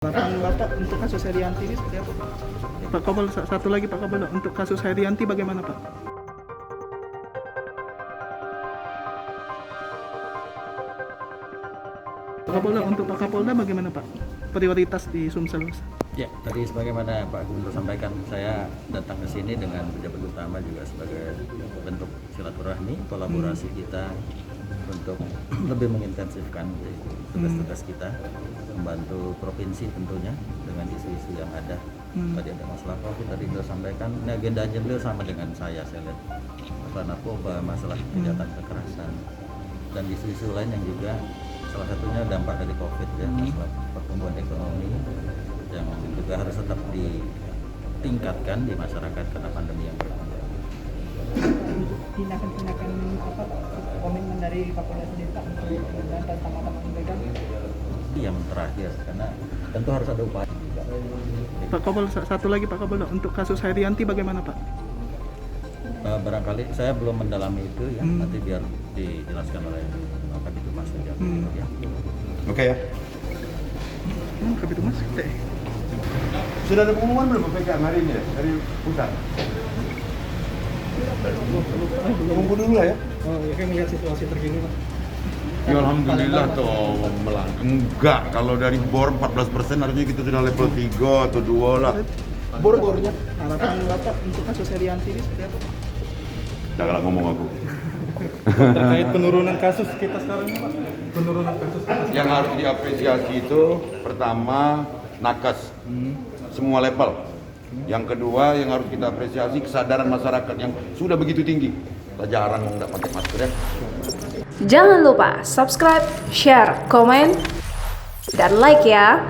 Tanggapan Bapak untuk kasus Herianti ini seperti apa Pak? Pak Kapol, satu lagi Pak Kapol, untuk kasus Herianti bagaimana Pak? Pak Kapolda, untuk Pak Kapolda bagaimana Pak? Prioritas di Sumsel. Ya, tadi sebagaimana Pak Gubernur sampaikan, saya datang ke sini dengan pejabat utama juga sebagai bentuk silaturahmi, kolaborasi kita untuk lebih mengintensifkan tugas-tugas kita, membantu provinsi tentunya dengan isu-isu yang ada. Tadi ada masalah COVID, tadi beliau sampaikan, ini agendanya beliau sama dengan saya lihat. Masalah narkoba, masalah kejahatan kekerasan, dan isu-isu lain yang juga salah satunya dampak dari COVID ya, masalah pertumbuhan ekonomi yang juga harus tetap ditingkatkan di masyarakat karena pandemi yang berkembang. Tindakan-tindakan apa komitmen dari Kapolda sendiri Pak untuk membantu tanggapan mereka? Yang terakhir, karena tentu harus ada upaya. Pak Kapol, satu lagi Pak Kapolda, untuk kasus Herianti bagaimana Pak? Barangkali saya belum mendalami itu ya, nanti biar dijelaskan oleh Kabid Humas saja. Ya. Oke ya. Kabid Humas. Sudah ada pengumuman belum PPKM hari ini ya? Dari pusat? Tunggu dulu lah ya. Oh ya, kan melihat situasi terkini Pak. Ya alhamdulillah toh enggak, kalau dari BOR 14% harusnya kita sudah level 3 atau 2 lah. BOR-bornya. Harapan Bapak untuk kasus Herianti ini seperti apa Pak? Janganlah ngomong aku. Terkait penurunan kasus kita sekarang ini Pak, penurunan kasus Yang harus diapresiasi itu pertama nakes, semua level. Yang kedua yang harus kita apresiasi kesadaran masyarakat yang sudah begitu tinggi. Kita jarang nggak pakai masker ya. Jangan lupa subscribe, share, komen, dan like ya.